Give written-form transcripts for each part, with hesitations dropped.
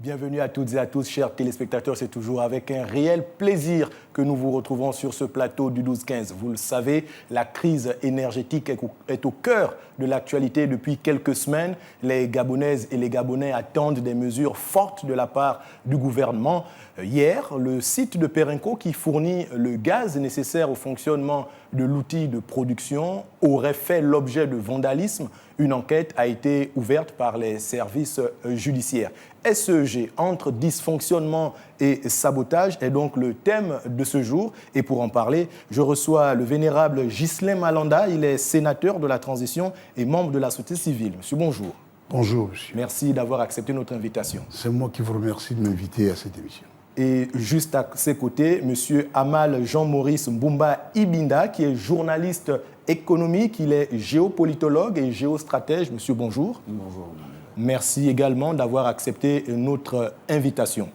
Bienvenue à toutes et à tous, chers téléspectateurs. C'est toujours avec un réel plaisir que nous vous retrouvons sur ce plateau du 12-15. Vous le savez, la crise énergétique est au cœur de l'actualité depuis quelques semaines. Les Gabonaises et les Gabonais attendent des mesures fortes de la part du gouvernement. Hier, le site de Perenco, qui fournit le gaz nécessaire au fonctionnement de l'outil de production, aurait fait l'objet de vandalisme. Une enquête a été ouverte par les services judiciaires. SEG, entre dysfonctionnement et sabotage, est donc le thème de ce jour. Et pour en parler, je reçois le vénérable Ghislain Malanda. Il est sénateur de la transition et membre de la société civile. Monsieur, bonjour. Bonjour, monsieur. Merci d'avoir accepté notre invitation. C'est moi qui vous remercie de m'inviter à cette émission. Et juste à ses côtés, monsieur Amal Jean-Maurice Mbumba Ibinda, qui est journaliste économique, il est géopolitologue et géostratège. Monsieur, bonjour. Bonjour. Merci également d'avoir accepté notre invitation.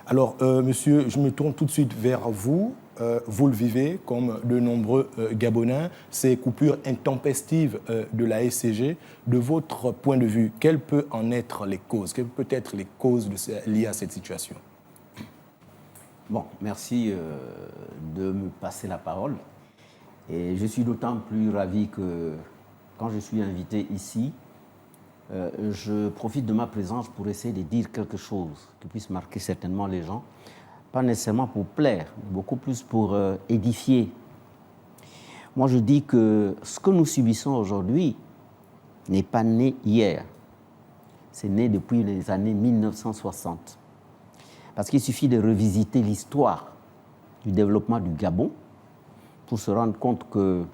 Alors, monsieur, je me tourne tout de suite vers vous. Vous le vivez comme de nombreux Gabonais, ces coupures intempestives de la SCG. De votre point de vue, quelles peuvent en être les causes? Quelles peuvent être les causes liées à cette situation? Bon, merci de me passer la parole. Et je suis d'autant plus ravi que quand je suis invité ici, je profite de ma présence pour essayer de dire quelque chose qui puisse marquer certainement les gens, pas nécessairement pour plaire, mais beaucoup plus pour édifier. Moi, je dis que ce que nous subissons aujourd'hui n'est pas né hier. C'est né depuis les années 1960. Parce qu'il suffit de revisiter l'histoire du développement du Gabon pour se rendre compte que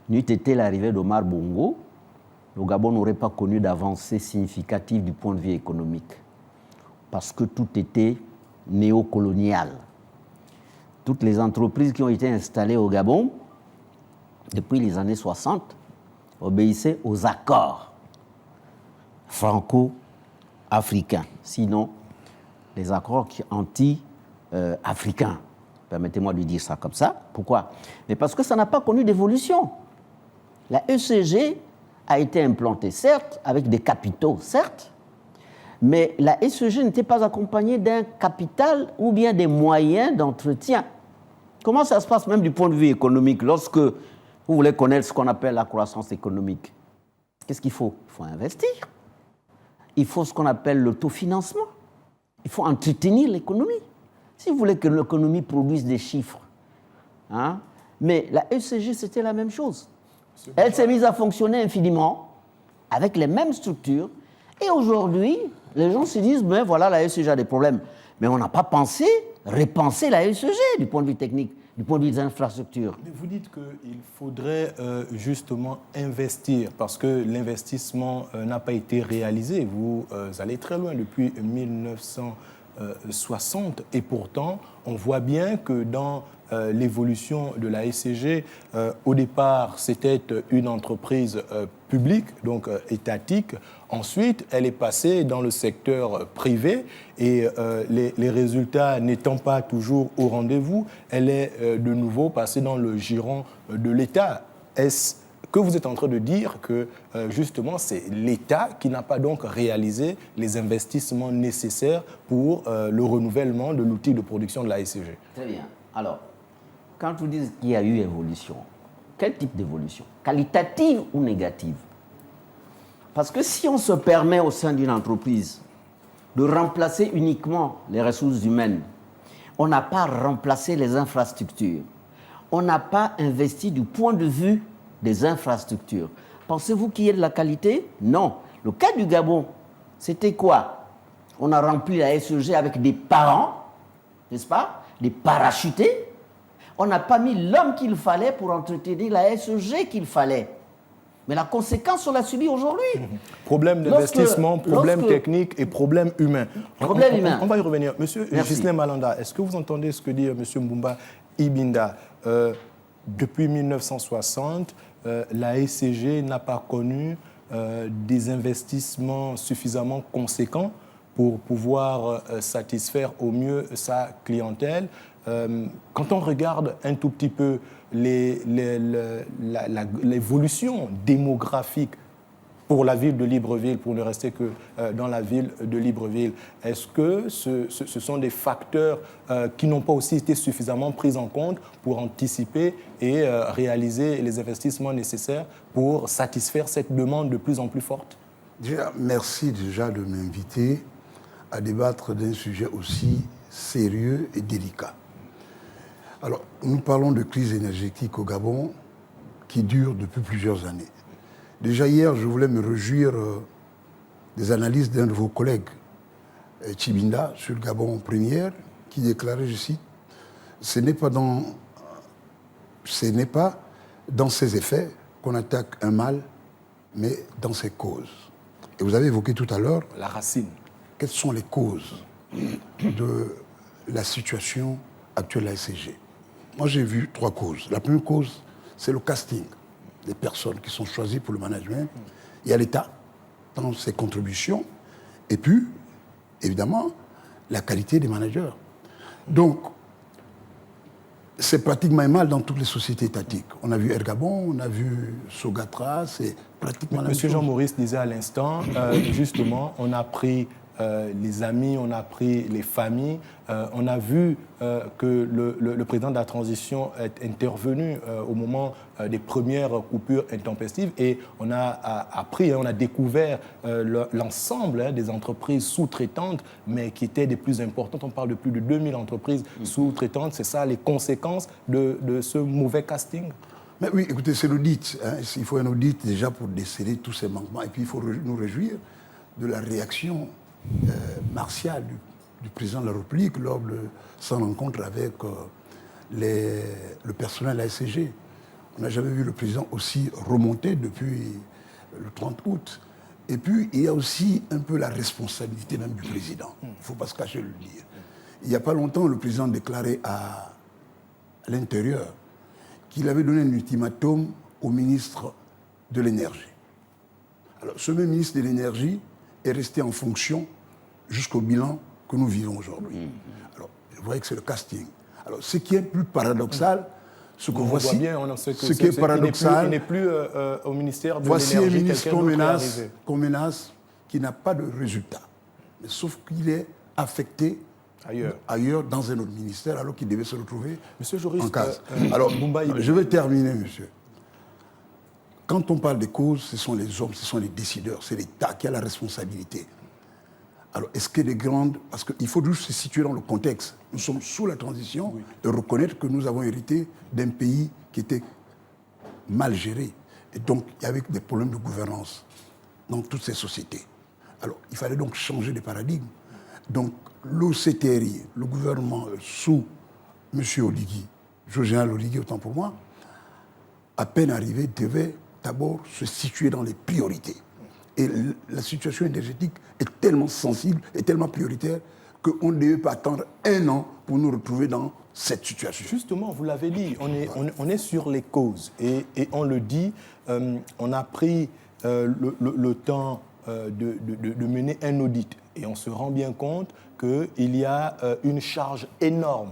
n'eût été l'arrivée d'Omar Bongo, le Gabon n'aurait pas connu d'avancée significative du point de vue économique. Parce que tout était néocolonial. Toutes les entreprises qui ont été installées au Gabon, depuis les années 60, obéissaient aux accords franco-africains. Sinon, les accords anti-africains. Permettez-moi de dire ça comme ça. Pourquoi? Mais parce que ça n'a pas connu d'évolution. La ECG a été implantée, certes, avec des capitaux, certes, mais la ECG n'était pas accompagnée d'un capital ou bien des moyens d'entretien. Comment ça se passe même du point de vue économique lorsque vous voulez connaître ce qu'on appelle la croissance économique? Qu'est-ce qu'il faut? Il faut investir. Il faut ce qu'on appelle l'autofinancement. Il faut entretenir l'économie. Si vous voulez que l'économie produise des chiffres. Hein? Mais la ECG, c'était la même chose. Elle s'est mise à fonctionner infiniment avec les mêmes structures. Et aujourd'hui, les gens se disent, ben voilà, la ECG a des problèmes. Mais on n'a pas repensé la ECG du point de vue technique, du point de vue des infrastructures. Mais vous dites qu'il faudrait justement investir parce que l'investissement n'a pas été réalisé. Vous allez très loin depuis 1960 et pourtant, on voit bien que dans l'évolution de la SCG, au départ, c'était une entreprise publique, donc étatique. Ensuite, elle est passée dans le secteur privé et les résultats n'étant pas toujours au rendez-vous, elle est de nouveau passée dans le giron de l'État. Est-ce que vous êtes en train de dire que justement c'est l'État qui n'a pas donc réalisé les investissements nécessaires pour le renouvellement de l'outil de production de la SCG? Très bien. Alors, quand vous dites qu'il y a eu évolution, quel type d'évolution? Qualitative ou négative? Parce que si on se permet au sein d'une entreprise de remplacer uniquement les ressources humaines, on n'a pas remplacé les infrastructures, on n'a pas investi du point de vue des infrastructures. Pensez-vous qu'il y ait de la qualité? Non. Le cas du Gabon, c'était quoi? On a rempli la SEG avec des parents, n'est-ce pas? Des parachutés. On n'a pas mis l'homme qu'il fallait pour entretenir la SEG qu'il fallait. Mais la conséquence, on l'a subie aujourd'hui. Problème d'investissement, problème technique et problème humain. Problème humain. On va y revenir. Monsieur Ghislain Malanda, est-ce que vous entendez ce que dit Monsieur Mbumba Ibinda? Depuis 1960, la SCG n'a pas connu des investissements suffisamment conséquents pour pouvoir satisfaire au mieux sa clientèle. Quand on regarde un tout petit peu l'évolution démographique pour la ville de Libreville, pour ne rester que dans la ville de Libreville. Est-ce que ce sont des facteurs qui n'ont pas aussi été suffisamment pris en compte pour anticiper et réaliser les investissements nécessaires pour satisfaire cette demande de plus en plus forte? Déjà, merci déjà de m'inviter à débattre d'un sujet aussi sérieux et délicat. Alors, nous parlons de crise énergétique au Gabon qui dure depuis plusieurs années. Déjà hier, je voulais me réjouir des analyses d'un de vos collègues, Tchibinda, sur le Gabon Première, qui déclarait, je cite, ce n'est pas dans ses effets qu'on attaque un mal, mais dans ses causes. Et vous avez évoqué tout à l'heure la racine. Quelles sont les causes de la situation actuelle de la SCG? Moi, j'ai vu 3 causes. La première cause, c'est le casting des personnes qui sont choisies pour le management. Il y a l'État dans ses contributions, et puis, évidemment, la qualité des managers. Donc, c'est pratiquement mal dans toutes les sociétés étatiques. On a vu Ergabon, on a vu Sogatra, c'est pratiquement la même chose. Monsieur Jean-Maurice disait à l'instant, justement, on a pris les amis, on a pris les familles. On a vu que le président de la transition est intervenu au moment des premières coupures intempestives et on a appris, on a découvert l'ensemble des entreprises sous-traitantes, mais qui étaient des plus importantes. On parle de plus de 2000 entreprises sous-traitantes. C'est ça les conséquences de ce mauvais casting? Mais oui, écoutez, c'est l'audit. Hein. Il faut un audit déjà pour déceler tous ces manquements. Et puis il faut nous réjouir de la réaction martiale du président de la République lors de son rencontre avec le personnel de la SCG. On n'a jamais vu le président aussi remonter depuis le 30 août. Et puis, il y a aussi un peu la responsabilité même du président. Il ne faut pas se cacher le dire. Il n'y a pas longtemps, le président déclarait à l'Intérieur qu'il avait donné un ultimatum au ministre de l'Énergie. Alors, ce même ministre de l'Énergie est resté en fonction jusqu'au bilan que nous vivons aujourd'hui. Alors, vous voyez que c'est le casting. Alors, ce qui est plus paradoxal, ce que voici, ce qui est paradoxal, il n'est plus au ministère de voici l'Énergie. un ministre qu'on menace, qui n'a pas de résultat. Mais sauf qu'il est affecté ailleurs dans un autre ministère, alors qu'il devait se retrouver en case. Alors, je vais terminer, monsieur. Quand on parle des causes, ce sont les hommes, ce sont les décideurs, c'est l'État qui a la responsabilité. Alors, est-ce que les grandes... Parce qu'il faut juste se situer dans le contexte. Nous sommes sous la transition et reconnaître que nous avons hérité d'un pays qui était mal géré. Et donc, il y avait des problèmes de gouvernance dans toutes ces sociétés. Alors, il fallait donc changer de paradigme. Donc, l'OCTRI, le gouvernement sous M. Oligui, Général Oligui, autant pour moi, à peine arrivé, devait d'abord se situer dans les priorités. Et la situation énergétique est tellement sensible et tellement prioritaire qu'on ne devait pas attendre 1 an pour nous retrouver dans cette situation. Justement, vous l'avez dit, on est sur les causes. Et on le dit, on a pris le temps de mener un audit. Et on se rend bien compte qu'il y a une charge énorme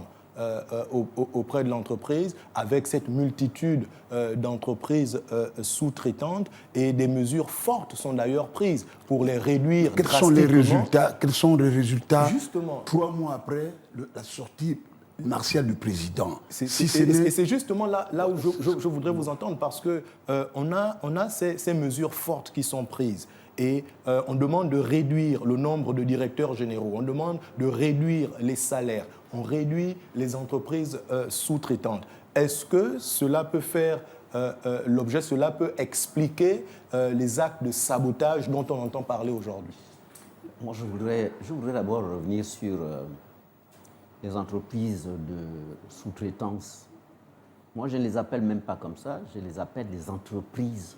auprès de l'entreprise, avec cette multitude d'entreprises sous-traitantes, et des mesures fortes sont d'ailleurs prises pour les réduire drastiquement. Quels sont les résultats Justement. 3 mois après la sortie martiale du président? Et c'est justement là où je voudrais vous entendre, parce qu'on a ces mesures fortes qui sont prises. Et on demande de réduire le nombre de directeurs généraux, on demande de réduire les salaires, on réduit les entreprises sous-traitantes. Est-ce que cela peut faire l'objet, cela peut expliquer les actes de sabotage dont on entend parler aujourd'hui? Moi, je voudrais d'abord revenir sur les entreprises de sous-traitance. Moi, je ne les appelle même pas comme ça, je les appelle des entreprises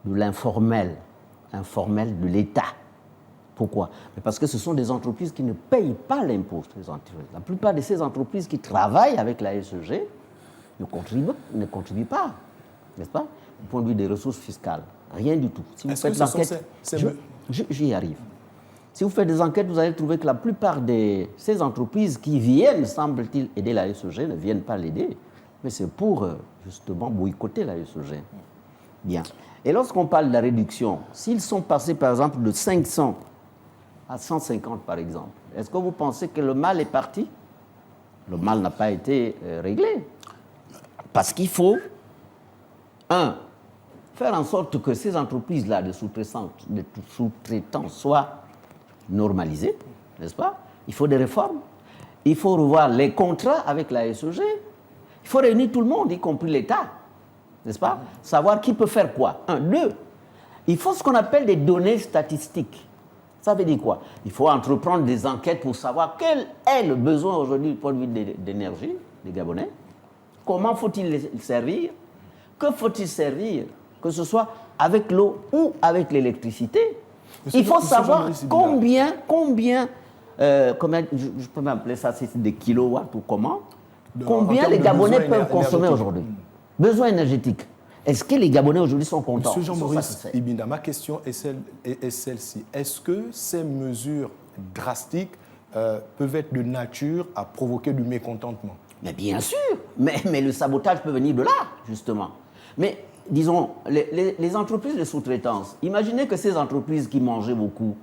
de l'informel de l'État. Pourquoi? Parce que ce sont des entreprises qui ne payent pas l'impôt. La plupart de ces entreprises qui travaillent avec la SEG ne contribuent pas, n'est-ce pas? Du point de vue des ressources fiscales, rien du tout. Si vous faites l'enquête, j'y arrive. Si vous faites des enquêtes, vous allez trouver que la plupart de ces entreprises qui viennent, semble-t-il, aider la SEG, ne viennent pas l'aider, mais c'est pour justement boycotter la SEG. Bien. Et lorsqu'on parle de la réduction, s'ils sont passés par exemple de 500 à 150 par exemple, est-ce que vous pensez que le mal est parti? Le mal n'a pas été réglé. Parce qu'il faut, faire en sorte que ces entreprises-là de sous-traitants soient normalisées, n'est-ce pas? Il faut des réformes. Il faut revoir les contrats avec la SEG. Il faut réunir tout le monde, y compris l'État, n'est-ce pas? Savoir qui peut faire quoi. 2, il faut ce qu'on appelle des données statistiques. Ça veut dire quoi? Il faut entreprendre des enquêtes pour savoir quel est le besoin aujourd'hui du point de vue d'énergie des Gabonais. Comment faut-il les servir? Que faut-il servir? Que ce soit avec l'eau ou avec l'électricité. Il faut savoir combien je peux m'appeler ça, c'est des kilowatts ou comment? Combien les Gabonais peuvent consommer aujourd'hui? Besoin énergétique. Est-ce que les Gabonais aujourd'hui sont contents? Monsieur Jean-Maurice Ibinda, ma question est celle-ci. Est-ce que ces mesures drastiques peuvent être de nature à provoquer du mécontentement? Mais bien sûr, mais le sabotage peut venir de là, justement. Mais disons, les entreprises de sous-traitance, imaginez que ces entreprises qui mangeaient beaucoup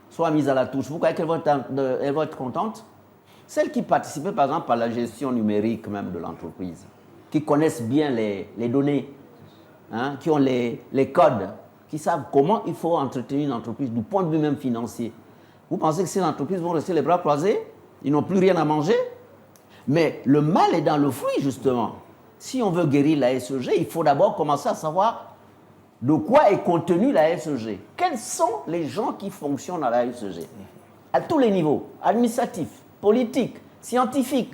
soient mises à la touche. Vous croyez qu'elles vont être contentes? Celles qui participaient, par exemple, à la gestion numérique même de l'entreprise, qui connaissent bien les données, qui ont les codes, qui savent comment il faut entretenir une entreprise du point de vue même financier. Vous pensez que ces entreprises vont rester les bras croisés? Ils n'ont plus rien à manger? Mais le mal est dans le fruit, justement. Si on veut guérir la SEG, il faut d'abord commencer à savoir de quoi est contenue la SEG. Quels sont les gens qui fonctionnent à la SEG? À tous les niveaux, administratif, politique, scientifique,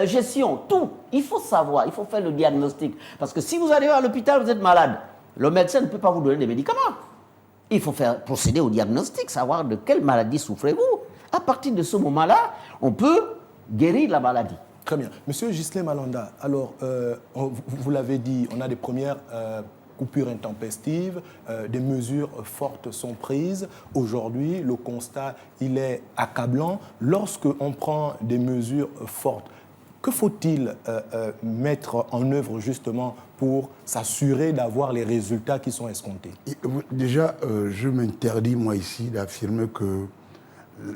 gestion, tout. Il faut savoir, il faut faire le diagnostic. Parce que si vous arrivez à l'hôpital, vous êtes malade, le médecin ne peut pas vous donner des médicaments. Il faut procéder au diagnostic, savoir de quelle maladie souffrez-vous. À partir de ce moment-là, on peut guérir la maladie. Très bien. Monsieur Ghislain Malanda, alors, vous l'avez dit, on a des premières coupures intempestives, des mesures fortes sont prises. Aujourd'hui, le constat, il est accablant. Lorsqu'on prend des mesures fortes, que faut-il mettre en œuvre justement pour s'assurer d'avoir les résultats qui sont escomptés? Déjà, je m'interdis, moi, ici, d'affirmer que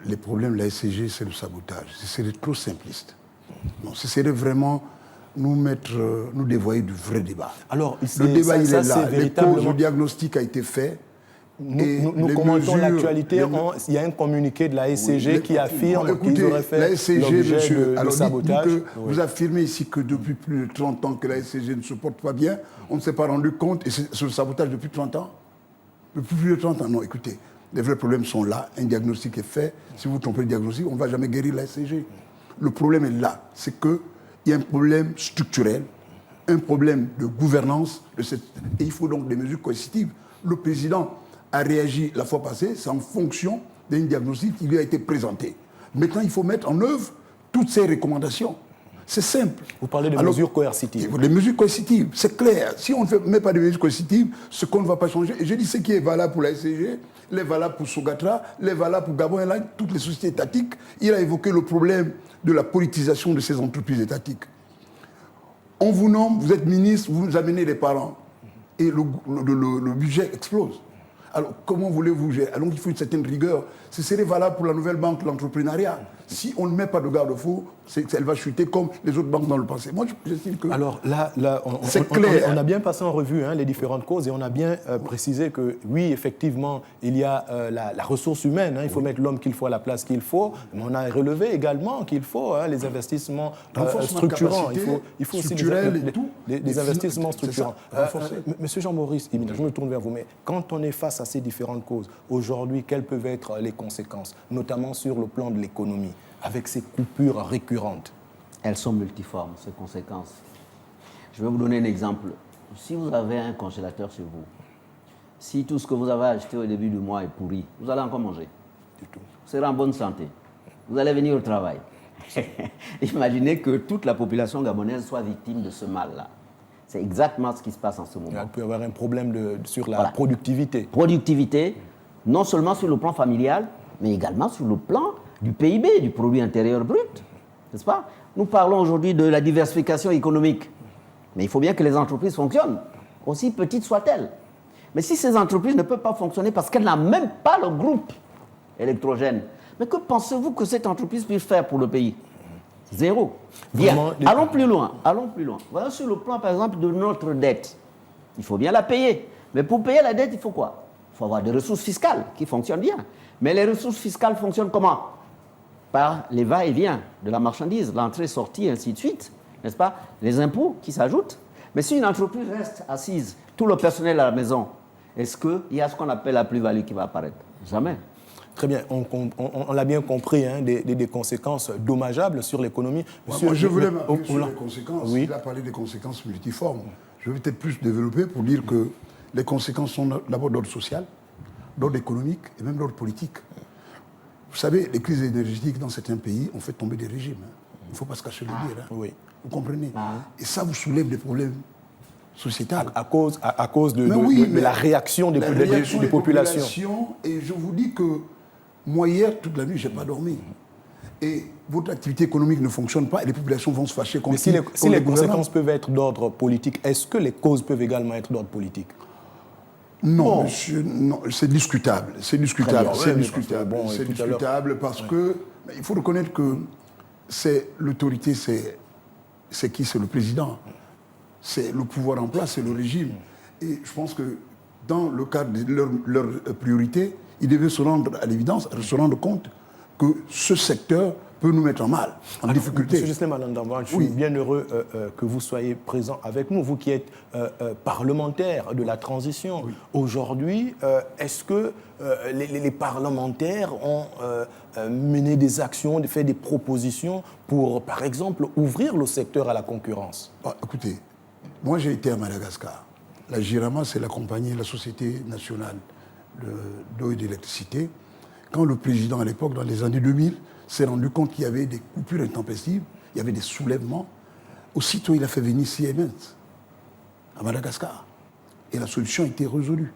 les problèmes de la SCG, c'est le sabotage. C'est trop simpliste. Non, ce serait vraiment nous dévoyer du vrai débat. Alors, le débat, il est là. Le diagnostic a été fait. Nous commentons l'actualité. Il y a un communiqué de la SCG qui affirme qu'ils auraient fait l'objet de sabotage. Vous affirmez ici que depuis plus de 30 ans que la SCG ne se porte pas bien, on ne s'est pas rendu compte, et c'est le sabotage depuis 30 ans? Depuis plus de 30 ans, non, écoutez, les vrais problèmes sont là, un diagnostic est fait. Si vous trompez le diagnostic, on ne va jamais guérir la SCG. Le problème est là, c'est qu'il y a un problème structurel, un problème de gouvernance, et il faut donc des mesures coercitives. Le président a réagi la fois passée, c'est en fonction d'un diagnostic qui lui a été présenté. Maintenant, il faut mettre en œuvre toutes ces recommandations. C'est simple. Vous parlez de mesures coercitives. Les mesures coercitives, c'est clair. Si on ne met pas de mesures coercitives, ce qu'on ne va pas changer, et je dis ce qui est valable pour la SCG, l'est valable pour Sogatra, l'est valable pour Gabon Airlines, toutes les sociétés étatiques. Il a évoqué le problème de la politisation de ces entreprises étatiques. On vous nomme, vous êtes ministre, vous amenez les parents, et le budget explose. Alors, comment voulez-vous gérer? Alors, il faut une certaine rigueur. Ce serait valable pour la nouvelle banque, l'entrepreneuriat. Si on ne met pas de garde-fou, elle va chuter comme les autres banques dans le passé. Moi, j'estime que... Alors là c'est clair. On a bien passé en revue les différentes causes et on a bien précisé que, oui, effectivement, il y a la ressource humaine. Il faut mettre l'homme qu'il faut à la place qu'il faut. Mais on a relevé également qu'il faut les investissements structurants. Il faut aussi des investissements structurants. Monsieur Jean-Maurice Ibinda, je me tourne vers vous, mais quand on est face à ces différentes causes, aujourd'hui, quelles peuvent être les conséquences, notamment sur le plan de l'économie, avec ces coupures récurrentes? Elles sont multiformes, ces conséquences. Je vais vous donner un exemple. Si vous avez un congélateur chez vous, si tout ce que vous avez acheté au début du mois est pourri, vous allez encore manger. Du tout. Vous serez en bonne santé. Vous allez venir au travail. Imaginez que toute la population gabonaise soit victime de ce mal-là. C'est exactement ce qui se passe en ce moment. Il peut y avoir un problème sur la productivité. Productivité, non seulement sur le plan familial, mais également sur le plan du PIB, du produit intérieur brut, n'est-ce pas? Nous parlons aujourd'hui de la diversification économique, mais il faut bien que les entreprises fonctionnent, aussi petites soient-elles. Mais si ces entreprises ne peuvent pas fonctionner parce qu'elles n'ont même pas le groupe électrogène, mais que pensez-vous que cette entreprise puisse faire pour le pays? Zéro. Bien, allons plus loin. Voilà, sur le plan, par exemple, de notre dette. Il faut bien la payer. Mais pour payer la dette, il faut quoi? Il faut avoir des ressources fiscales qui fonctionnent bien. Mais les ressources fiscales fonctionnent comment? Par les va-et-vient de la marchandise, l'entrée, sortie, ainsi de suite. N'est-ce pas? Les impôts qui s'ajoutent. Mais si une entreprise reste assise, tout le personnel à la maison, est-ce qu'il y a ce qu'on appelle la plus-value qui va apparaître? Jamais. Très bien, on l'a bien compris, hein, des conséquences dommageables sur l'économie. Moi, je voulais m'appuyer sur les conséquences. Oui. Il a parlé des conséquences multiformes. Je vais peut-être plus développer pour dire que les conséquences sont d'abord d'ordre social, d'ordre économique et même d'ordre politique. Vous savez, les crises énergétiques dans certains pays ont fait tomber des régimes. Il ne faut pas se cacher le dire. Hein. Oui. Vous comprenez? Et ça vous soulève des problèmes sociétals. À cause de la réaction des populations. Et je vous dis que moi, hier, toute la nuit, je n'ai pas dormi. Et votre activité économique ne fonctionne pas et les populations vont se fâcher contre si les conséquences peuvent être d'ordre politique, est-ce que les causes peuvent également être d'ordre politique? Non, monsieur, non, c'est discutable. C'est discutable parce que il faut reconnaître que l'autorité, c'est qui? C'est le président. C'est le pouvoir en place, c'est le régime. Et je pense que dans le cadre de leur priorité, ils devaient se rendre à l'évidence, se rendre compte que ce secteur peut nous mettre en mal, en difficulté. Monsieur Ghislain Malandamba, je suis bien heureux que vous soyez présent avec nous, vous qui êtes parlementaire de la transition. Oui. Aujourd'hui, est-ce que les parlementaires ont mené des actions, fait des propositions pour, par exemple, ouvrir le secteur à la concurrence? Écoutez, moi j'ai été à Madagascar. La GIRAMA, c'est la compagnie, la Société nationale d'eau et d'électricité. Quand le président, à l'époque, dans les années 2000, s'est rendu compte qu'il y avait des coupures intempestives, il y avait des soulèvements, aussitôt il a fait venir Siemens à Madagascar. Et la solution a été résolue.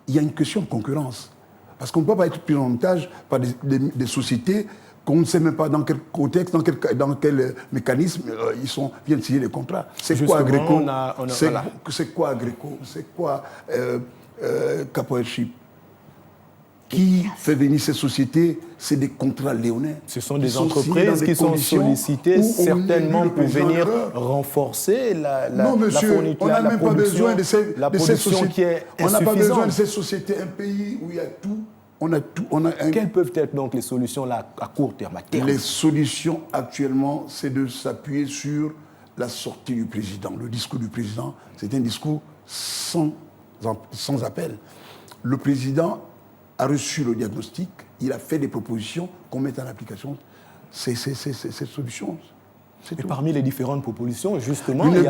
Il y a une question de concurrence. Parce qu'on ne peut pas être pris en otage par des sociétés qu'on ne sait même pas dans quel contexte, dans quel mécanisme ils viennent signer les contrats. C'est quoi Agreco? C'est quoi Agreco? C'est quoi Capoeirship? Qui fait venir ces sociétés? C'est des contrats léonins. Ce sont des entreprises qui sont sollicitées certainement pour venir renforcer la on n'a même pas besoin de ces sociétés. Qui est on n'a pas besoin de ces sociétés. Un pays où il y a tout, Quelles peuvent être donc les solutions là, à court terme, à terme? Les solutions actuellement, c'est de s'appuyer sur la sortie du président. Le discours du président, c'est un discours sans appel. Le président a reçu le diagnostic, il a fait des propositions qu'on mette en application ces solutions. Et parmi les différentes propositions, justement, il y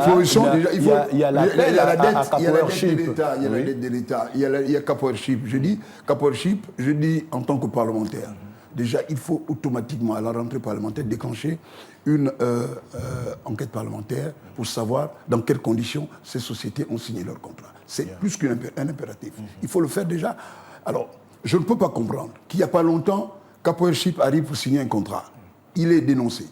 a la dette de l'État. Il y a la dette de l'État. Il y a Capoeirship. Je dis en tant que parlementaire, déjà, il faut automatiquement, à la rentrée parlementaire, déclencher une enquête parlementaire pour savoir dans quelles conditions ces sociétés ont signé leur contrat. C'est plus qu'un impératif. Il faut le faire déjà. Alors, je ne peux pas comprendre qu'il n'y a pas longtemps, Capoeirship arrive pour signer un contrat. Il est dénoncé.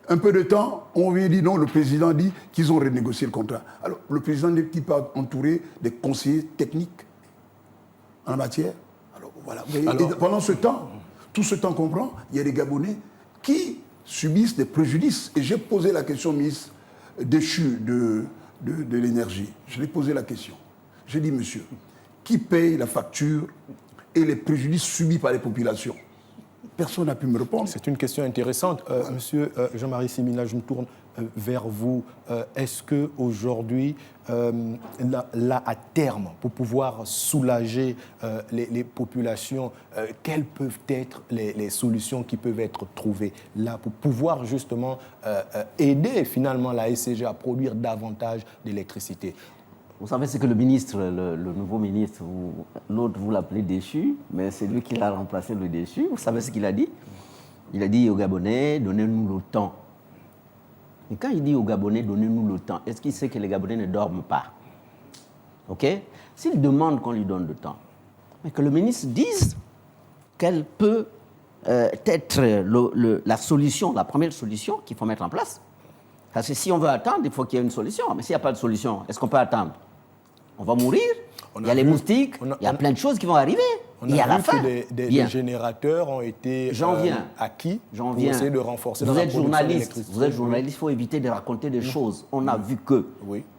Un peu de temps, on vient dire non, le président dit qu'ils ont renégocié le contrat. Alors, le président n'est-il pas entouré des conseillers techniques en la matière? Alors, voilà. Et pendant ce temps, tout ce temps qu'on prend, il y a des Gabonais qui subissent des préjudices. Et j'ai posé la question au ministre déchu de l'énergie. Je lui ai posé la question. J'ai dit, monsieur, qui paye la facture et les préjudices subis par les populations? Personne n'a pu me répondre. C'est une question intéressante. Monsieur Jean-Marie Simina, je me tourne vers vous. Est-ce qu'aujourd'hui, là, à terme, pour pouvoir soulager les populations, quelles peuvent être les solutions qui peuvent être trouvées là pour pouvoir justement aider finalement la SCG à produire davantage d'électricité? Vous savez, c'est que le ministre, le nouveau ministre, l'autre, vous l'appelez déchu, mais c'est lui qui a remplacé le déchu. Vous savez ce qu'il a dit? Il a dit aux Gabonais, donnez-nous le temps. Et quand il dit aux Gabonais, donnez-nous le temps, est-ce qu'il sait que les Gabonais ne dorment pas? OK? S'il demande qu'on lui donne le temps, mais que le ministre dise quelle peut être la solution, la première solution qu'il faut mettre en place. Parce que si on veut attendre, il faut qu'il y ait une solution. Mais s'il n'y a pas de solution, est-ce qu'on peut attendre? On va mourir? il y a les moustiques, il y a plein de choses qui vont arriver. On a vu que des générateurs ont été acquis pour essayer de renforcer la production d'électricité. Vous êtes journaliste, il faut éviter de raconter des choses. On a vu que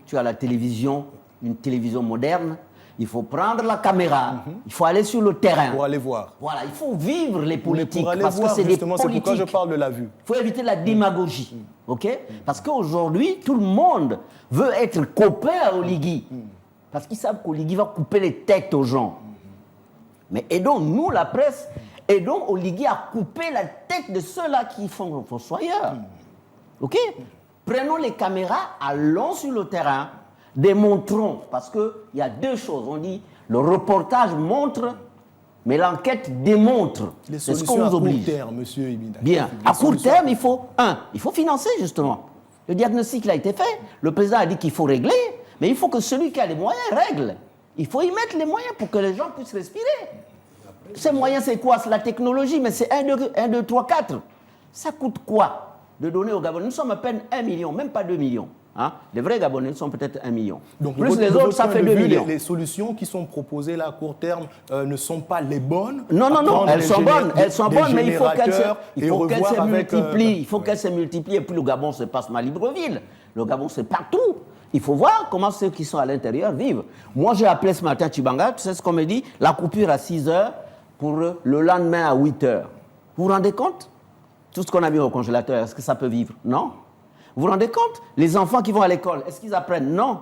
tu as la télévision, une télévision moderne, il faut prendre la caméra, il faut aller sur le terrain. Pour aller voir. Voilà, il faut vivre les politiques. Pour aller parce voir, que c'est des politiques. C'est pourquoi je parle de la vue. Il faut éviter la démagogie. OK? Parce qu'aujourd'hui, tout le monde veut être copain à Oligui. Parce qu'ils savent qu'Oligui va couper les têtes aux gens. Mais aidons, nous, la presse, aidons Oligui à couper la tête de ceux-là qui font fossoyeurs. OK? Prenons les caméras, allons sur le terrain, démontrons, parce qu'il y a deux choses. On dit, le reportage montre, mais l'enquête démontre. C'est ce qu'on nous oblige. À court terme, monsieur Ibina. Bien. À court terme, il faut financer, justement. Le diagnostic a été fait. Le président a dit qu'il faut régler, mais il faut que celui qui a les moyens règle. Il faut y mettre les moyens pour que les gens puissent respirer. Ces moyens, c'est quoi? C'est la technologie, mais c'est 1, 2, 3, 4. Ça coûte quoi de donner aux Gabonais? Nous sommes à peine 1 million, même pas 2 millions. Hein? Les vrais Gabonais sont peut-être 1 million. Donc, plus les autres, ça fait 2 millions. Les solutions qui sont proposées là à court terme ne sont pas les bonnes. Non, elles sont bonnes, mais il faut qu'elles se multiplient. Il faut qu'elles se multiplient. Et puis le Gabon, c'est pas ma Libreville. Le Gabon, c'est partout. Il faut voir comment ceux qui sont à l'intérieur vivent. Moi, j'ai appelé ce matin Tchibanga, tu sais ce qu'on me dit? La coupure à 6 heures pour le lendemain à 8 heures. Vous vous rendez compte? Tout ce qu'on a mis au congélateur, est-ce que ça peut vivre? Non. Vous vous rendez compte? Les enfants qui vont à l'école, est-ce qu'ils apprennent? Non.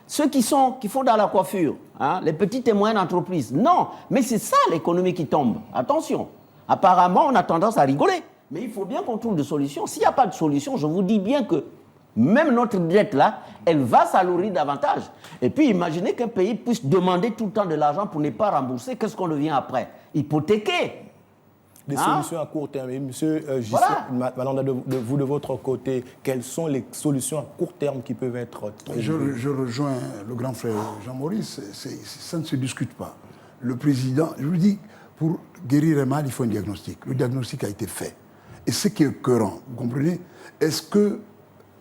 Ceux qui font dans la coiffure, hein, les petites et moyennes entreprises, non. Mais c'est ça l'économie qui tombe. Attention. Apparemment, on a tendance à rigoler. Mais il faut bien qu'on trouve des solutions. S'il n'y a pas de solution, je vous dis bien que même notre dette là, elle va s'alourdir davantage. Et puis imaginez qu'un pays puisse demander tout le temps de l'argent pour ne pas rembourser. Qu'est-ce qu'on devient après? Hypothéquer. Des solutions à court terme. Et monsieur Malanda, vous de votre côté, quelles sont les solutions à court terme qui peuvent être trouvées? Je rejoins le grand frère Jean-Maurice, ça ne se discute pas. Le président, je vous dis, pour guérir un mal, il faut un diagnostic. Le diagnostic a été fait. Et ce qui est écœurant, vous comprenez? Est-ce que,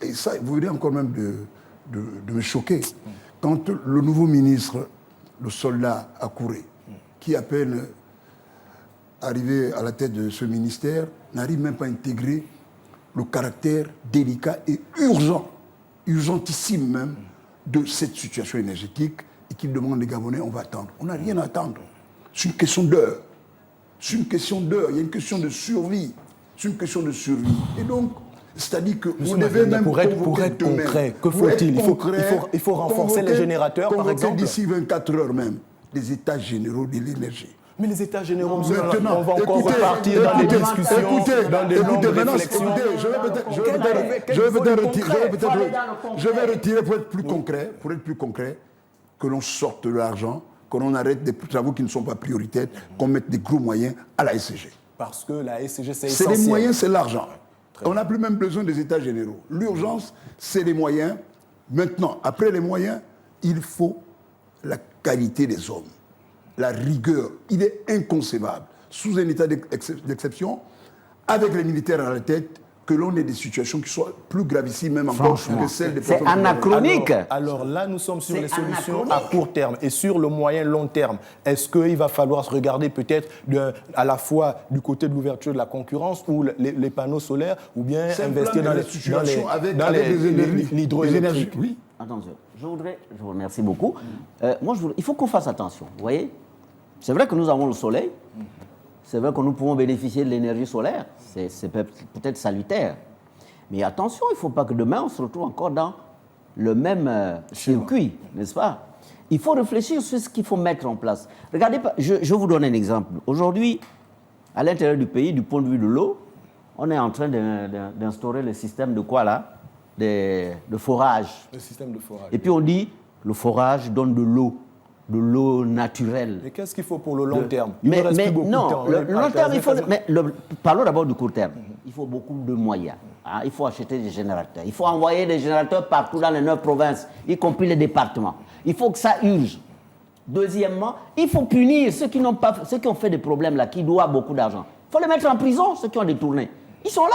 et ça, vous venez encore même de me choquer, quand le nouveau ministre, le soldat Akouré, qui à peine arrivé à la tête de ce ministère, n'arrive même pas à intégrer le caractère délicat et urgentissime même, de cette situation énergétique, et qu'il demande aux Gabonais, on va attendre. On n'a rien à attendre. C'est une question d'heure. C'est une question d'heure. Il y a une question de survie. C'est une question de survie. Et donc, c'est-à-dire que vous devez même pour être concret, que faut-il? Il faut renforcer les générateurs, par exemple. D'ici 24 heures même, les états généraux de l'énergie. Mais les états généraux, on va encore repartir dans des discussions, dans des longues réflexions. Je vais retirer pour être plus concret, que l'on sorte de l'argent, que l'on arrête des travaux qui ne sont pas prioritaires, qu'on mette des gros moyens à la SCG. Parce que la SCG, c'est essentiel. C'est les moyens, c'est l'argent. On n'a plus même besoin des états généraux. L'urgence, c'est les moyens. Maintenant, après les moyens, il faut la qualité des hommes. La rigueur. Il est inconcevable, sous un état d'exception, avec les militaires à la tête, que l'on ait des situations qui soient plus gravissimes, même encore que celles des... C'est anachronique. Alors là, nous sommes sur les solutions à court terme et sur le moyen long terme. Est-ce qu'il va falloir se regarder peut-être à la fois du côté de l'ouverture de la concurrence ou les panneaux solaires, ou bien investir dans l'hydroélectrique? Oui. Attention, je vous remercie beaucoup. Il faut qu'on fasse attention, vous voyez? C'est vrai que nous avons le soleil, c'est vrai que nous pouvons bénéficier de l'énergie solaire, c'est peut-être salutaire. Mais attention, il ne faut pas que demain on se retrouve encore dans le même circuit, n'est-ce pas? Il faut réfléchir sur ce qu'il faut mettre en place. Regardez, je vous donne un exemple. Aujourd'hui, à l'intérieur du pays, du point de vue de l'eau, on est en train d'instaurer le système de quoi là? De forage. Le système de forage. Et puis on dit, le forage donne de l'eau naturelle. Mais qu'est-ce qu'il faut pour le long terme? Mais non, le long terme, il faut... parlons d'abord du court terme. Il faut beaucoup de moyens. Hein, il faut acheter des générateurs. Il faut envoyer des générateurs partout dans les 9 provinces, y compris les départements. Il faut que ça urge. Deuxièmement, il faut punir ceux qui ont fait des problèmes là, qui doivent beaucoup d'argent. Il faut les mettre en prison, ceux qui ont détourné. Ils sont là.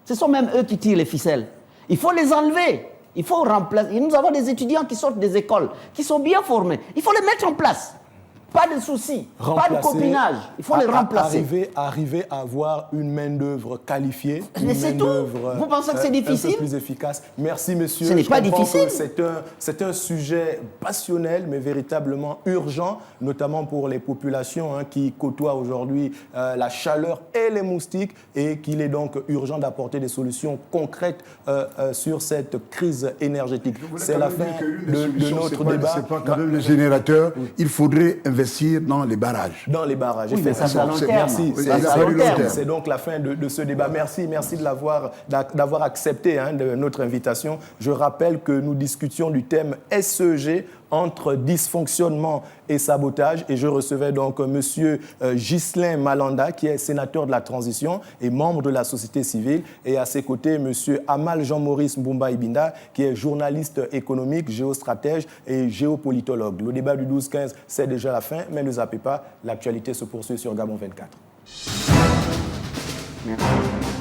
Ce sont même eux qui tirent les ficelles. Il faut les enlever. Il faut remplacer. Et nous avons des étudiants qui sortent des écoles, qui sont bien formés. Il faut les mettre en place. Pas de soucis, pas de copinage. Il faut les remplacer. Arriver à avoir une main-d'œuvre qualifiée. Mais c'est tout. Vous pensez que c'est difficile? Un peu plus efficace. Merci, monsieur. Ce n'est pas difficile. C'est un sujet passionnel, mais véritablement urgent, notamment pour les populations qui côtoient aujourd'hui la chaleur et les moustiques, et qu'il est donc urgent d'apporter des solutions concrètes sur cette crise énergétique. C'est la fin de notre débat. C'est pas quand même le générateur. Il faudrait investir dans les barrages. Dans les barrages, oui, effectivement. Merci. C'est donc la fin de ce débat. Merci d'avoir accepté de notre invitation. Je rappelle que nous discutions du thème SEG, entre dysfonctionnement et sabotage. Et je recevais donc M. Ghislain Malanda, qui est sénateur de la transition et membre de la société civile. Et à ses côtés, M. Amal Jean-Maurice Mbumba Ibinda, qui est journaliste économique, géostratège et géopolitologue. Le débat du 12-15, c'est déjà la fin, mais ne zappez pas, l'actualité se poursuit sur Gabon 24. Merci.